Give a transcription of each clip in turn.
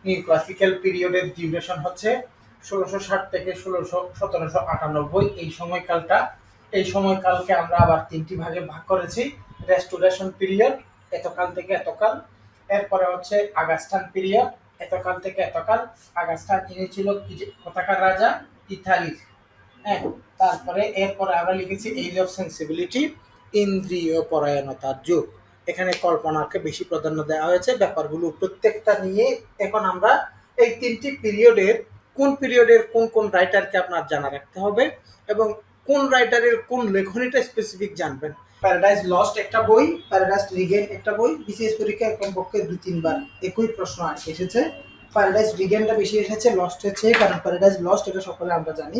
Neoclassical পিরিয়ডের duration হচ্ছে 1660 থেকে 1798 এই সময়কালকে আমরা আবার তিনটি ভাগে ভাগ করেছি। রেস্টোরেশন পিরিয়ড এতকাল থেকে এতকাল, এরপরে হচ্ছে আগাস্টান পিরিয়ড এতকাল থেকে এতকাল। আগাস্টান ইনি ছিল কোথাকার রাজা? ইতালির। হ্যাঁ, এরপরে আমরা লিখেছি এজ অফ সেন্সিবিলিটি, ইন্দ্রিয় পরায়ণতার যুগ। এখানে কল্পনাকে বেশি প্রাধান্য দেওয়া হয়েছে, ব্যাপারগুলো প্রত্যেকটা নিয়ে। এখন আমরা এই তিনটি পিরিয়ডের কোন কোন রাইটারকে আপনার জানা রাখতে হবে এবং কোন রাইটারের কোন লেখনীটা স্পেসিফিক জানবেন। প্যারাডাইস লস্ট একটা বই, প্যারাডাইস রিগেন একটা বই। বিসিএস পরীক্ষায় কমপক্ষে 2-3 বার একই প্রশ্ন এসেছে। প্যারাডাইস রিগেনটা বেশি এসেছে লস্ট হচ্ছে, কারণ প্যারাডাইস লস্ট এটা সকলে আমরা জানি।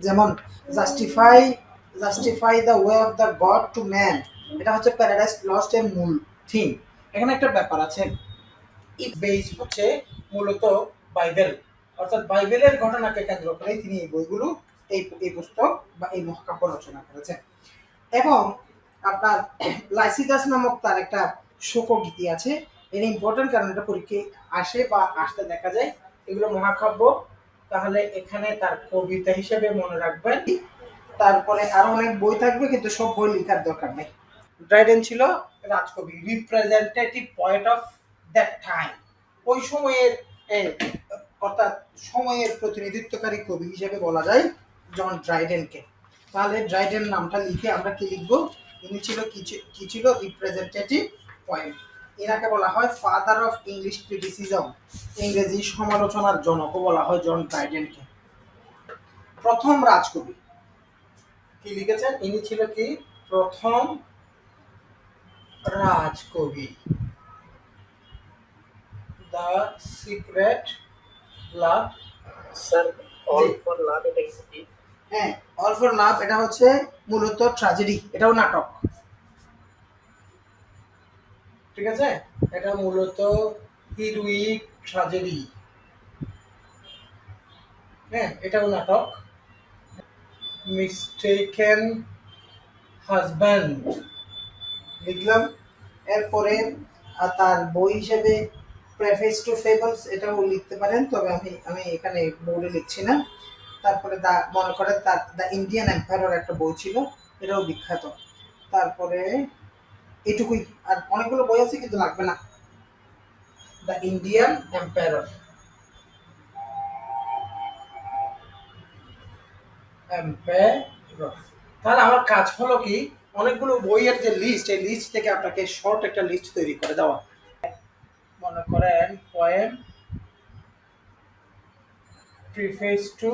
যেমন justify the way of the god to man, এটা হচ্ছে প্যারাডাইস লস্ট এর মূল থিম। এখানে একটা ব্যাপার আছে, ইট বেস হচ্ছে মূলত বাইবেল, অর্থাৎ বাইবেলের ঘটনাকে কেন্দ্র করে তিনি এই বইগুলো এই পুস্তক বা এই মহাকাব্য রচনা করেছেন। এবং আপনার লাইসিদাস নামক তার একটা শোকগীতি আছে। এটা ইম্পর্টেন্ট, কারণ এটা পরীক্ষায় আসে বা আসতে দেখা যায়। এগুলো মহাকাব্য, তাহলে এখানে তার কবিতা হিসেবে মনে রাখবেন। তারপরে আরো অনেক বই থাকবে, কিন্তু সব বই লেখার দরকার নেই। ড্রাইডেন ছিল রাজকবি, representative poet of that time. ওই সময়ের অর্থাৎ সময়ের প্রতিনিধিত্বকারী কবি হিসেবে বলা যায় জন ড্রাইডেনকে। তাহলে ড্রাইডেন নামটা লিখে আমরা কি লিখবো? ইনি ছিল কি ছিল? Representative poet. এনাকে বলা হয় ফাদার অফ ইংলিশ ক্রিটিসিজম, ইংরেজি সমালোচনার জনকও বলা হয় জন ড্রাইডেনকে। প্রথম রাজকবি কি লিখেছেন? ইনি ছিল কি? প্রথম রাজকবি। The secret love. Sir, all for love এটা কি? হ্যাঁ, অল ফর লাভ এটা হচ্ছে মূলত ট্র্যাজেডি, এটাও নাটক। ঠিক আছে, এটা মূলত হিরোইক ট্র্যাজেডি। হ্যাঁ, এটাও নাটক। মিস্টেকেন হাজব্যান্ড লিখলাম। এরপরে তার বই হিসেবে প্রেফেস টু ফেবলস এটাও লিখতে পারেন, তবে আমি এখানে বোর্ডে লিখছি না। তারপরে মনে করেন তার দ্য ইন্ডিয়ান এম্পায়ার একটা বই ছিল, এটাও বিখ্যাত। তারপরে এটুকুই, আর অনেকগুলো বই আছে কিন্তু লাগবে না। The Indian empire. তাহলে আমার কাজ হলো কি, অনেকগুলো বইয়ের যে লিস্ট, এই লিস্ট থেকে আপনাকে শর্ট একটা লিস্ট তৈরি করে দেওয়া। মনে করেন পোয়েম প্রিফেস টু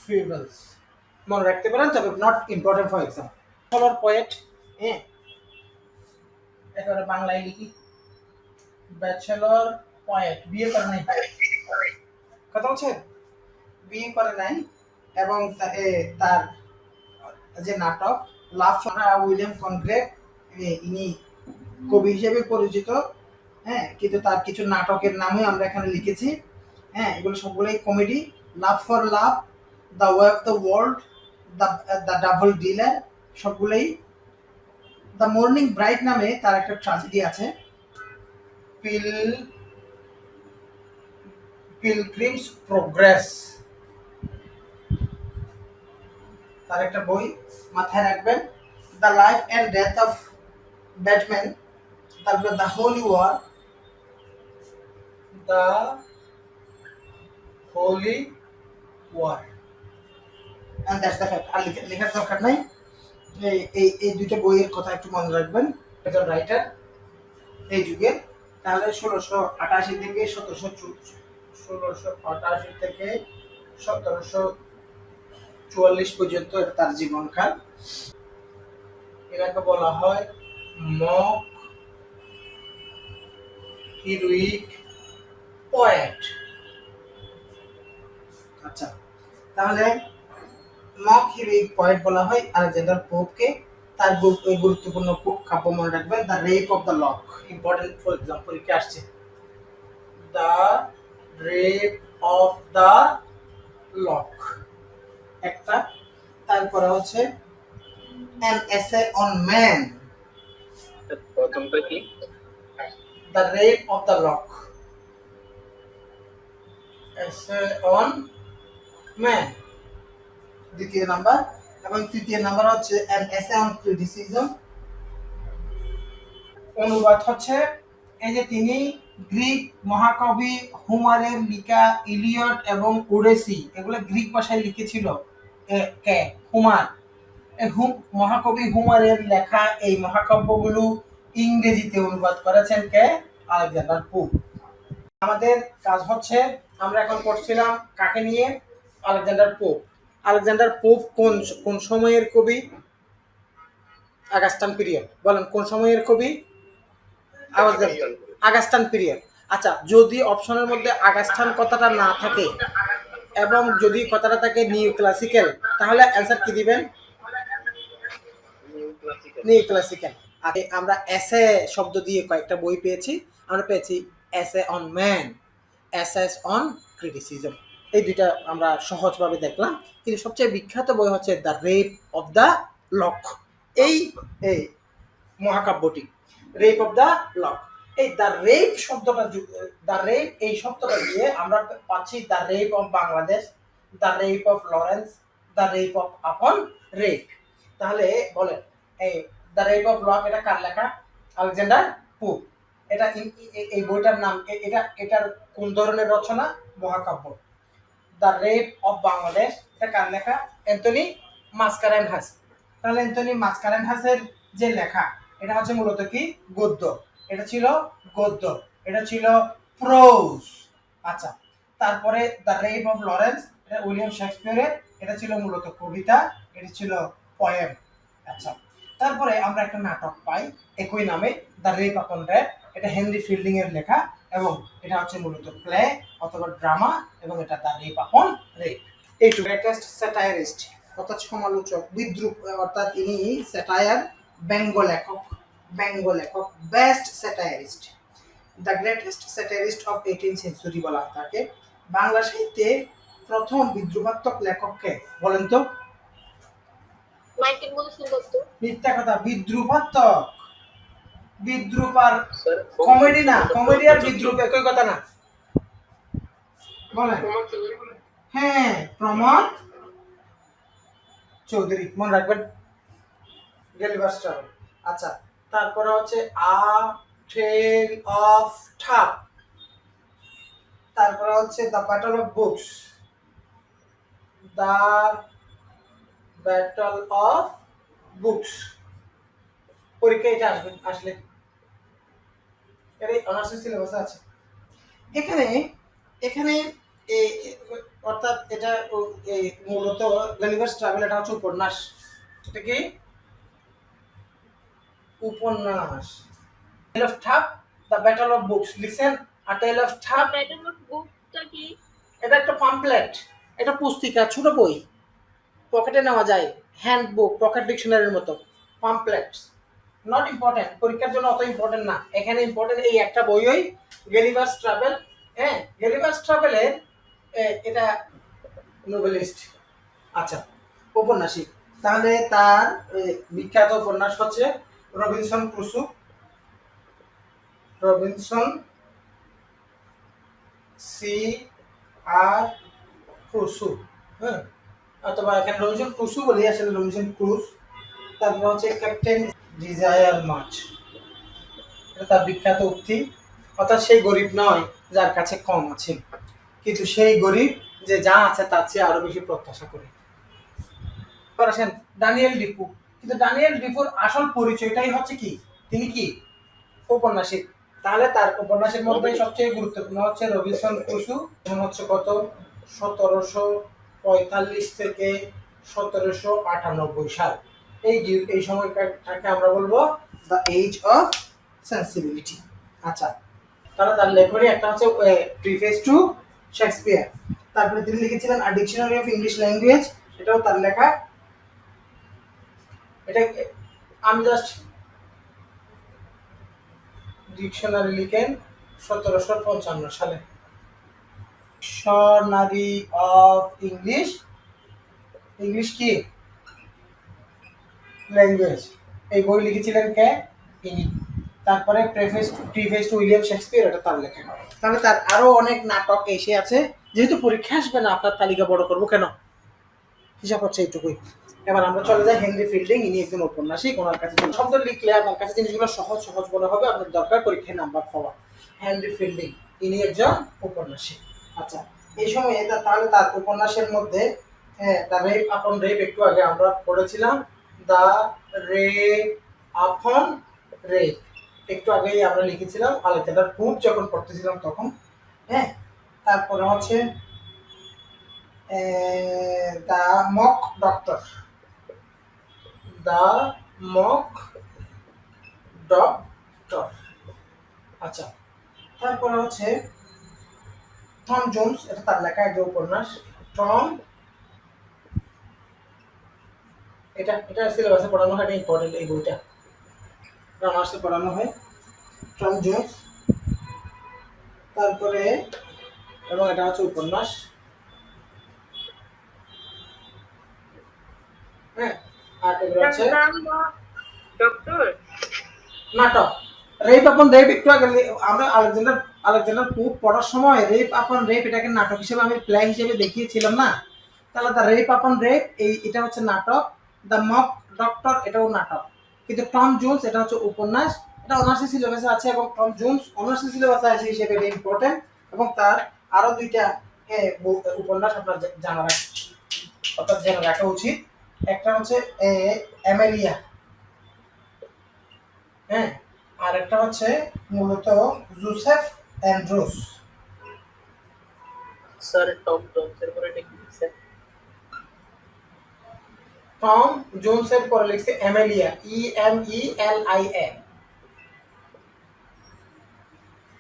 ফেবলস মনে রাখতে পারেন, তবে not important for exam. Bachelor poet, হ্যাঁ, এবারে বাংলায় লিখি ব্যাচেলর পোয়েট। বিয়ে করে নাই, কথা বলছেন? বিয়ে করে নাই। এবং তার যে নাটক লাভ ফর উইলিয়াম কনগ্রেভ, ইনি কবি হিসেবে পরিচিত। হ্যাঁ, কিন্তু তার কিছু নাটকের নামে আমরা এখানে লিখেছি। হ্যাঁ, এগুলো সবগুলোই comedy. Love for love, the way of the world, the double dealer, সবগুলোই। দ্য মর্নিং ব্রাইট নামে তার একটা ট্র্যাজেডি আছে। পিলগ্রিমস প্রোগ্রেস তার একটা বই, মাথায় রাখবেন। The life and death of Batman, তারপরে the holy war, the holy war, and that's the fact. আর লেখার দরকার নাই। এই দুইটা বইয়ের কথা একটু মনে রাখবেন। একজন রাইটার এই যুগে, তাহলে 1688 থেকে 1744 পর্যন্ত তার জীবনকাল। এটাকে বলা হয় মক হিরোইক পোয়েট। আচ্ছা, তাহলে মক হিরোইক পোয়েট বলা হয় আলেকজান্ডার পোপকে। তার গুরুত্বপূর্ণ কাব্য মনে রাখবেন, the rape of the lock, important for example কি আসছে, the rape of the lock একটা। তারপরে হচ্ছে an essay on man, প্রথমটা কি? the rape of the lock, essay on man দ্বিতীয় নাম্বার, এবং তৃতীয় নাম্বার হচ্ছে অ্যান এসে অন ক্রিটিসিজম। অনুবাদ হচ্ছে এই যে তিনি গ্রিক মহাকবি হোমারের লিখা ইলিয়ড এবং ওডেসি, এগুলো গ্রিক ভাষায় লিখেছিল কে? হোমার। মহাকবি হোমারের লেখা এই মহাকাব্যগুলো ইংরেজিতে অনুবাদ করেছেন কে? Alexander pope. আমাদের কাজ হচ্ছে, আমরা এখন পড়ছিলাম কাকে নিয়ে? Alexander pope. আলেকজান্ডার পোপ কোন কোন সময়ের কবি? আগাস্টান পিরিয়ড। বলেন কোন সময়ের কবি? আগাস্টান পিরিয়ড। আচ্ছা, যদি অপশনের মধ্যে আগাস্টান কথাটা না থাকে এবং যদি কথাটা থাকে নিউ ক্লাসিক্যাল, তাহলে অ্যান্সার কি দিবেন? New classical. আর আমরা এসে শব্দ দিয়ে কয়েকটা বই পেয়েছি। আমরা পেয়েছি essay on man, SS on criticism. এই দুইটা আমরা সহজভাবে দেখলাম, কিন্তু সবচেয়ে বিখ্যাত বই হচ্ছে the rape of the lock. এই এই মহাকাব্যটি রেপ অফ দ্য লক। এই দ্য রেপ শব্দটা, দ্য রেপ এই শব্দটা দিয়ে আমরা পাচ্ছি the rape of Bangladesh, the rape of Lawrence, the rape of আপন রেপ। তাহলে বলেন এই দ্য রেপ অফ লক এটা কার লেখা? Alexander pope. এটা এই বইটার নাম, এটা এটার কোন ধরনের রচনা? মহাকাব্য। দ্য রেপ অফ বাংলাদেশ এটা কার লেখা? Anthony Mascarenhas. তাহলে অ্যান্থনি মাসকারেনহাসের যে লেখা, এটা হচ্ছে মূলত কি? গদ্য। এটা ছিল গদ্য, এটা ছিল প্রোজ। আচ্ছা, তারপরে দ্য রেপ অফ লরেন্স এটা উইলিয়াম শেক্সপিয়ারের, এটা ছিল মূলত কবিতা, এটা ছিল পোয়েম। আচ্ছা, তারপরে আমরা একটা নাটক পাই একই নামে, দ্য রেপ আপন রেপ। এটা হেনরি ফিল্ডিং এর লেখা এবং এটা হচ্ছে মূলত প্লে অথবা ড্রামা, এবং এটা দ্য রেপ আপন রেপ। এই গ্রেটেস্ট স্যাটায়ারিস্ট অর্থাৎ সমালোচক, বিদ্রূপ, অর্থাৎ ইনি স্যাটায়ার, ব্যঙ্গ লেখক, ব্যঙ্গ লেখক, best satirist, the greatest satirist of 18th century বলা হয় তাকে। বাংলা সাহিত্যে প্রথম বিদ্রুপাত্মক লেখককে বলেন তো? মিথ্যা কথা, বিদ্রুপাত্মক। বিদ্রুপ আর কমেডি না, কমেডি আর বিদ্রুপ একই কথা না। বলেন। হ্যাঁ, প্রমোদ চৌধুরী, মনে রাখবেন। গেলিভার্স ট্রাভেল। আচ্ছা, তারপরে হচ্ছে আ টেল অফ ঠাপ, তারপরে হচ্ছে the battle of books, the battle of books. পরীক্ষা এটা আসবে, আসলে এর অনার্স সিলেবাসে আছে। এখানে এখানে অর্থাৎ এটা মূলত গেলিভার্স ট্রাভেল, এটা হচ্ছে উপন্যাস। এটা কি? উপন্যাস। Tale of tub, the battle of books. Listen, a tale of tub. Battle of বুকটা কি? এটা একটা পাম্পলেট, এটা পুস্তিকা, ছোট বই, পকেটে নেওয়া যায়, হ্যান্ড বুক, পকেট ডিকশনারির মতো। পাম্পলেটস নট ইম্পর্টেন্ট, পরীক্ষার জন্য অত ইম্পর্টেন্ট না। এখানে ইম্পর্টেন্ট এই একটা বইই, গেলিভার্স ট্রাভেল। হ্যাঁ, গেলিভার্স ট্রাভেলের এটা নোবেলিস্ট। আচ্ছা, উপন্যাসিক। তাহলে তার বিখ্যাত উপন্যাস হচ্ছে রবিনসন ক্রুসো, রবিনসন সি আর ক্রুসো। হ্যাঁ, অথবা এখানে রবিনসন ক্রুসো বলি, আসলে রবিনসন ক্রুজ। তারপর হচ্ছে ক্যাপ্টেন ডিজায়ার মাছ, এটা তার বিখ্যাত উক্তি। অর্থাৎ সেই গরিব নয় যার কাছে কম আছে, কিন্তু সেই গরিব যে যা আছে তার চেয়ে আরো বেশি প্রত্যাশা করে। আসেন ডানিয়েল ডিপু। কিন্তু ডানিয়েল ডিপুর আসল পরিচয়টাই হচ্ছে কি? তিনি কি? উপন্যাসিক। তাহলে তার উপন্যাসের মধ্যে সবচেয়ে গুরুত্বপূর্ণ হচ্ছে রবিনসন ক্রুসো। যেমন হচ্ছে কত? 1745 থেকে 1798 সাল। এই সময়টাকে আমরা বলবো দ্য এজ অফ সেন্সিবিলিটি। আচ্ছা, তাহলে তার লেখনী একটা হচ্ছে প্রিফেস টু শেক্সপিয়ার। তারপরে তিনি লিখেছিলেন আ ডিকশনারি অফ ইংলিশ ল্যাঙ্গুয়েজ, এটাও তার লেখা। এটা আমি জাস্ট ডিকশনারি লিখেন 1755 সালে। ডিকশনারি অফ ইংলিশ, ইংলিশ কি ল্যাঙ্গুয়েজ, এই বই লিখেছিলেন কে? ইনি। তারপরে প্রিফেস টু উইলিয়াম শেক্সপিয়ার, এটা তার লেখা। তাহলে তার আরো অনেক নাটক এসে আছে, যেহেতু পরীক্ষা আসবে না, আপনার তালিকা বড় করবো কেন? হিসাব হচ্ছে এইটুকুই। এবার আমরা চলে যাই হেনরি ফিল্ডিং। ইনি একজন ঔপন্যাসিক। ওনার কাছে শব্দ লিখলে আপনার কাছে জিনিসগুলো সহজ সহজ মনে হবে, আপনার দরকার পরীক্ষায় নাম্বার পাওয়া। হেনরি ফিল্ডিং ইনি একজন ঔপন্যাসিক। আচ্ছা, এই সময়ে তাহলে তার উপন্যাসের মধ্যে দ্য রেপ আপন রেপ একটু আগে আমরা পড়েছিলাম। দ্য রেপ আপন রেপ একটু আগেই আমরা লিখেছিলাম আলেকজান্ডার পোপ যখন পড়তেছিলাম তখন। হ্যাঁ, তারপরে হচ্ছে the mock doctor. The mock doctor. আচ্ছা, তারপরে হচ্ছে টম জোন্স, এটা তার লেখা একটা উপন্যাস। টম, এটা সিলেবাসে পড়ানো হয়, এটা ইম্পর্টেন্ট এই বইটা, অনার্সে পড়ানো হয় টম জোন্স। তারপরে এবং এটা হচ্ছে উপন্যাস। হ্যাঁ, আর এগুলো হচ্ছে ডক্টর নাটক। রেপ আপন রেপ একটু আগে আমরা আলেকজান্ডার পোপ পড়ার সময় রেপ আপন রেপ এটাকে নাটক হিসেবে আমি প্লে হিসেবে দেখিয়েছিলাম না? তাহলে দ্য রেপ আপন রেপ এটা হচ্ছে নাটক। দ্য মক ডক্টর এটাও নাটক। কিন্তু টম জোন্স এটা হচ্ছে উপন্যাস। এটা অনার্সি সিলেবাসে আছে এবং টম জোন্স অনার্সি সিলেবাসে আছে হিসেবে এটা ইম্পর্টেন্ট। এবং তার আরো দুইটা উপন্যাস আপনার জানা অর্থাৎ জেনে রাখা উচিত। একটা হচ্ছে অ্যামেলিয়া। হ্যাঁ, আর একটা হচ্ছে মূলত জোসেফ অ্যান্ড্রুস। স্যার টম জোন্সের পরে এটা কি লিখছেন? টম জোন্সের পরে লিখছে অ্যামেলিয়া, EMELIA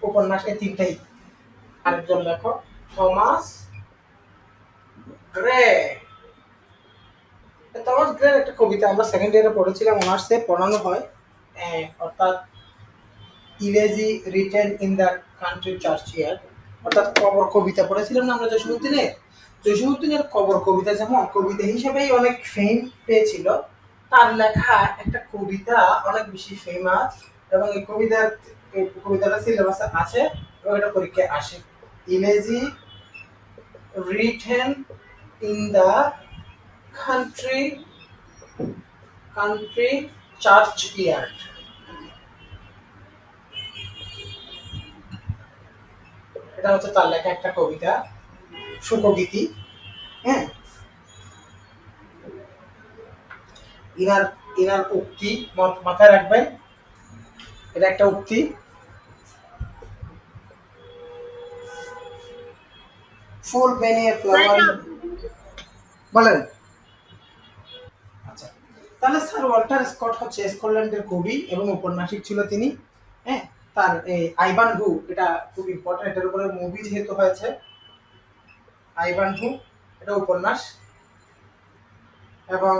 উপন্যাস। এই তিনটাই। আরেকজন লেখক থমাস গ্রে। থমাস গ্রের একটা কবিতা আমরা সেকেন্ড ইয়ারে পড়েছিলাম, অনার্সে পড়ানো হয়। অর্থাৎ elegy written in the country churchyard, অর্থাৎ কবর কবিতা পড়েছিলাম না আমরা জসীমউদ্দিনের কবর কবিতা যেমন কবিতা হিসেবেই অনেক ফেম পেয়েছিল, তার লেখা একটা কবিতা অনেক বেশি ফেমাস। এবং এই কবিতাটা সিলেবাসে আছে এবং এটা পরীক্ষায় আসে। Elegy written in the country country churchyard. এটা হচ্ছে তার লেখা একটা কবিতা, সুকগীতি। হ্যাঁ, ইনার ইনার উক্তি মাথায় রাখবেন, এটা একটা উক্তি। ফুল মেনি ফ্লাওয়ার। বলেন। আচ্ছা, তাহলে স্যার ওয়াল্টার স্কট হচ্ছে স্কটল্যান্ডের কবি এবং ঔপন্যাসিক ছিল তিনি। হ্যাঁ, তার এই আইভান হু এটা খুব ইম্পর্টেন্ট, এটার উপরে মুভি যেহেতু হয়েছে। আইভান হু এটা উপন্যাস। এবং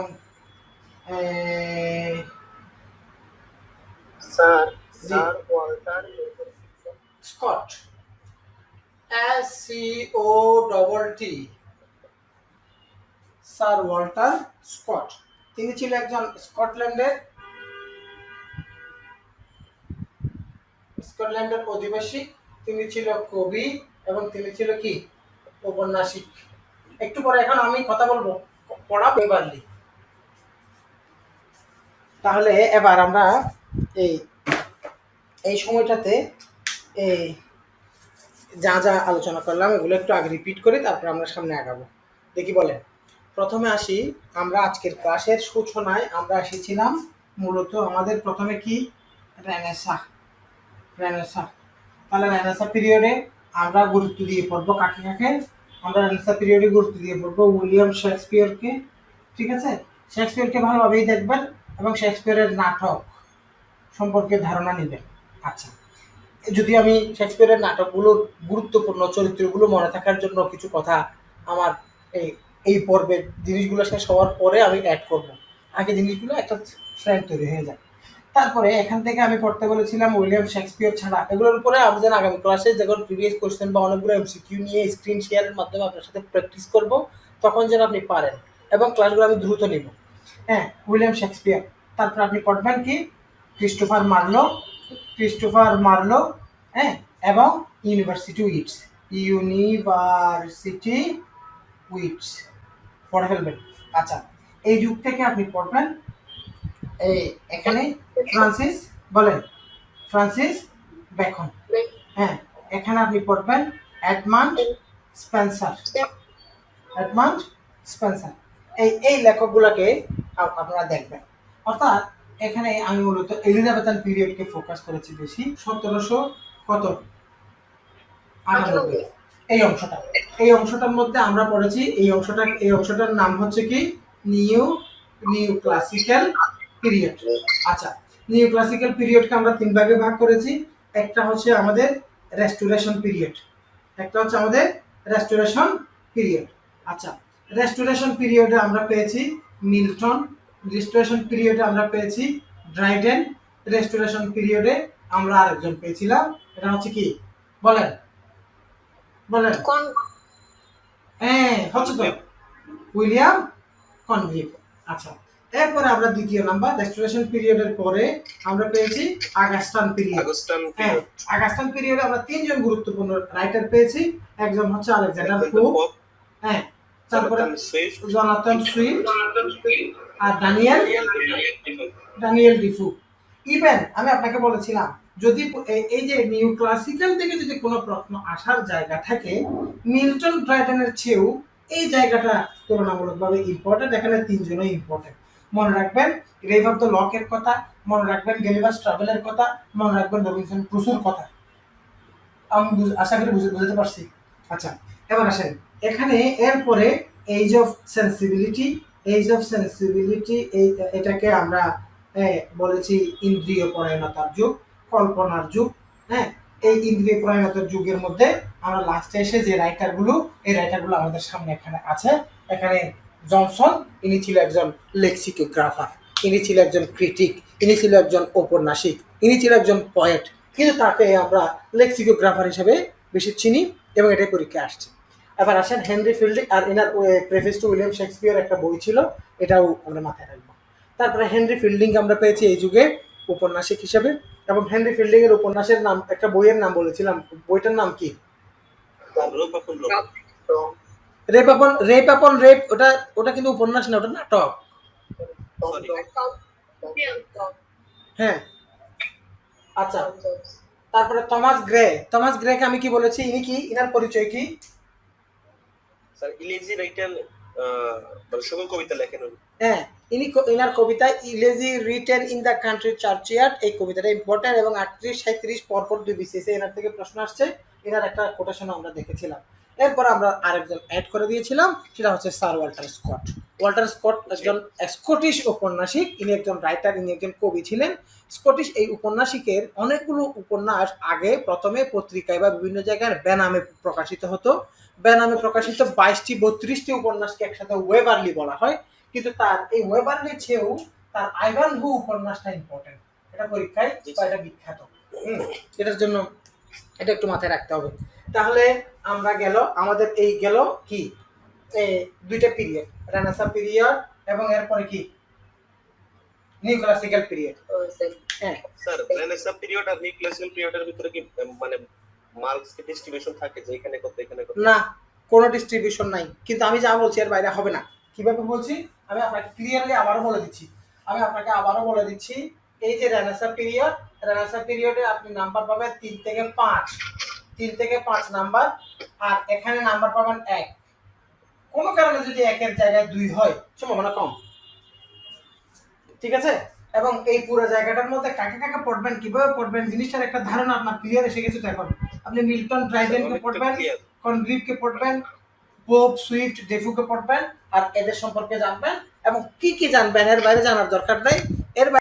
sir sir Walter Scott, SCOTT, sir Walter Scott. তিনি ছিল একজন স্কটল্যান্ডের অধিবাসী। তিনি ছিল কবি এবং তিনি ছিল কি ঔপন্যাসিক। একটু পরে এখন আমি কথা বলবো, পড়া পেপারলি। তাহলে এবার আমরা এই এই সময়টাতে এই যা যা আলোচনা করলাম এগুলো একটু আগে রিপিট করি, তারপর আমরা সামনে আগাবো। দেখি বলেন। প্রথমে আসি, আমরা আজকের ক্লাসের সূচনায় আমরা এসেছিলাম মূলত আমাদের প্রথমে কি রেনেসা। তাহলে রেনেসা পিরিয়ডে আমরা গুরুত্ব দিয়ে পড়বো কাকে কাকে? আমরা রেনেসা পিরিয়ডে গুরুত্ব দিয়ে পড়বো উইলিয়াম শেক্সপিয়রকে। ঠিক আছে, শেক্সপিয়রকে ভালোভাবেই দেখবেন এবং শেক্সপিয়রের নাটক সম্পর্কে ধারণা নেবেন। আচ্ছা, যদি আমি শেক্সপিয়রের নাটকগুলোর গুরুত্বপূর্ণ চরিত্রগুলো মনে থাকার জন্য কিছু কথা আমার এই এই পর্বের জিনিসগুলো শেষ হওয়ার পরে আমি অ্যাড করব, আগে জিনিসগুলো একটা ফ্রেন্ড তৈরি হয়ে যায়। তারপরে এখান থেকে আমি পড়তে বলেছিলাম উইলিয়াম শেক্সপিয়র ছাড়া। এগুলোর উপরে আমি যেন আগামী ক্লাসে যখন প্রিভিয়াস কোশ্চেন বা অনেকগুলো MCQ নিয়ে স্ক্রিন শেয়ারের মাধ্যমে আপনার সাথে প্র্যাকটিস করব, তখন যেন আপনি পারেন এবং ক্লাসগুলো আমি দ্রুত নিব। হ্যাঁ, উইলিয়াম শেক্সপিয়র। তারপর আপনি পড়বেন কি ক্রিস্টোফার মার্লো, হ্যাঁ, এবং ইউনিভার্সিটি উইটস। ইউনিভার্সিটি উইটস পড়ে ফেলবেন। আচ্ছা, এই যুগ থেকে আপনি পড়বেন এই এখানে ফ্রান্সিস বলেন ফ্রান্সিস বেকন। হ্যাঁ, এখানে আপনি পড়বেন এডমান্ড স্পেন্সার। এডমান্ড স্পেন্সার এই লেখকগুলোকে আপনারা দেখবেন। অর্থাৎ এখানে আমি মূলত এলিজাবেথান পিরিয়ডকে ফোকাস করেছি বেশি, 1700 কত 98 এই অংশটার মধ্যে আমরা পড়েছি। এই অংশটার নাম হচ্ছে কি নিউ ক্লাসিক্যাল পিরিয়ড। আচ্ছা, নিউ ক্লাসিক্যাল পিরিয়ডকে আমরা তিন ভাগে ভাগ করেছি। একটা হচ্ছে আমাদের রেস্টোরেশন পিরিয়ড, একটা হচ্ছে আমাদের রেস্টোরেশন পিরিয়ড। আচ্ছা, রেস্টোরেশন পিরিয়ডে আমরা পেয়েছি মিল্টন, রেস্টোরেশন পিরিয়ডে আমরা পেয়েছি ড্রাইডেন, রেস্টোরেশন পিরিয়ডে আমরা আরেকজন পেয়েছিলাম, এটা হচ্ছে কি বলেন বলেন হ্যাঁ হচ্ছে তো উইলিয়াম কনগ্রিভ। আচ্ছা, এরপরে আমরা দ্বিতীয় নাম্বার রেস্টোরেশন পিরিয়ডের পরে আমরা পেয়েছি আগাস্টান পিরিয়ড। হ্যাঁ, আগাস্টান পিরিয়ডে আমরা তিনজন গুরুত্বপূর্ণ রাইটার পেয়েছি। একজন হচ্ছে আলেকজান্ডার পোপ, হ্যাঁ, তারপরে জনাথন সুইফট আর ডানিয়েল ডিফু। ইভেন আমি আপনাকে বলেছিলাম যদি এই যে নিউ ক্লাসিক্যাল থেকে যদি কোনো প্রশ্ন আসার জায়গা থাকে, মিল্টন ড্রাইডেনের চেয়েও এই জায়গাটা তুলনামূলকভাবে ইম্পর্টেন্ট। এখানে তিনজনই ইম্পর্টেন্ট। মনে রাখবেন গ্রেভ অফ দ্য লকের কথা, মনে রাখবেন গেলিভার্স ট্রাভেলের কথা, মনে রাখবেন রবিনসন ক্রুসোর কথা। আমি আশা করি বুঝতে পারছি। আচ্ছা, এবার আসেন এখানে এরপরে এজ অফ সেন্সিবিলিটি। এটাকে আমরা বলেছি ইন্দ্রিয় পরায়ণতার যুগ, কল্পনার যুগ। হ্যাঁ, এই ইন্দ্রিয় পরায়ণতার যুগের মধ্যে আমরা লাস্টে এসে যে রাইটারগুলো, এই রাইটারগুলো আমাদের সামনে এখানে আছে। এখানে জনসন, ইনি ছিল একজন লেক্সিকোগ্রাফার, ইনি ছিল একজন ক্রিটিক, ইনি ছিল একজন ঔপন্যাসিক, ইনি ছিল একজন পয়েট, কিন্তু তাকে আমরা লেক্সিকোগ্রাফার হিসেবে বেশি চিনি এবং এটাই পরীক্ষায় আসছে। এবার আসেন হেনরি ফিল্ডিং আর এনার প্রেফেস টু উইলিয়াম শেক্সপিয়ার একটা বই ছিল, এটাও আমরা মাথায় রাখবো। তারপরে হেনরি ফিল্ডিং আমরা পেয়েছি এই যুগে উপন্যাসিক হিসেবে, এবং হেনরি ফিল্ডিং এর উপন্যাসের নাম, একটা বইয়ের নাম বলেছিলাম, বইটার নাম কি? রেপ আপন রেপ। ওটা কিন্তু উপন্যাস না, ওটা নাটক। হ্যাঁ, আচ্ছা, তারপরে থমাস গ্রেকে আমি কি বলেছি, ইনি কি, ইনার পরিচয় কি? স্যার ইলেজি রাইটার, মানে সকল কবিতা লেখেন উনি। হ্যাঁ, ইনার কবিতা elegy written in the country churchyard, এই কবিতাটা ইম্পর্টেন্ট এবং 38-37 পরপর 2 বিসিএস এনার থেকে প্রশ্ন আসছে। এনার একটা কোটেশন আমরা দেখেছিলাম। এরপর আমরা আরেকজন অ্যাড করে দিয়েছিলাম, সেটা হচ্ছে sir Walter Scott. Walter Scott একজন স্কটিশ ঔপন্যাসিক, ইনি একজন রাইটার, ইনি একজন কবি ছিলেন। স্কটিশ এই উপন্যাসিকের অনেকগুলো উপন্যাস আগে প্রথমে পত্রিকায় বা বিভিন্ন জায়গায় বেনামে প্রকাশিত হতো। বেনামে প্রকাশিত 22-32টি উপন্যাসকে একসাথে ওয়েবারলি বলা হয়, কিন্তু তার এই ওয়েবারলি চেয়েও তার আইভানহো উপন্যাসটা ইম্পর্টেন্ট, এটা পরীক্ষায় বা এটা বিখ্যাত। এটার জন্য এটা একটু মাথায় রাখতে হবে। তাহলে আমরা আমাদের এই গেল কি দুইটা পিরিয়ড, রেনেসাঁ পিরিয়ড এবং এরপরে কি নিউ ক্লাসিক্যাল পিরিয়ড। হ্যাঁ স্যার, রেনেসাঁ পিরিয়ড আর নিউ ক্লাসিক্যাল পিরিয়ডের ভিতরে কি মানে মার্কস কি ডিস্ট্রিবিউশন থাকে যে এখানে কত এখানে কত? না, কোনো ডিস্ট্রিবিউশন নাই, কিন্তু আমি যা বলছি এর বাইরে হবে না। কিভাবে বলছি আমি আপনাকে ক্লিয়ারলি আবারও বলে দিচ্ছি। এই যে রেনেসাঁ পিরিয়ডে আপনি নাম্বার পাবেন 3 থেকে 5 নাম্বার, আর এখানে নাম্বার পাবেন 1। কোনো কারণে যদি 1-এর জায়গায় 2 হয়, সম্ভাবনা কম, ঠিক আছে? এবং এই পুরো জায়গাটার মধ্যে কাকে কাকে পড়বেন, কিভাবে পড়বেন, জিনিসটার একটা ধারণা আপনার ক্লিয়ার এসে গেছে। তো এখন আপনি মিল্টন, ড্রাইডেনকে পড়বেন, কনগ্রিভকে পড়বেন, পোপ, সুইফট, ডেফুকে পড়বেন, আর এদের সম্পর্কে জানবেন এবং কি কি জানবেন, এর বাইরে জানার দরকার নাই। এর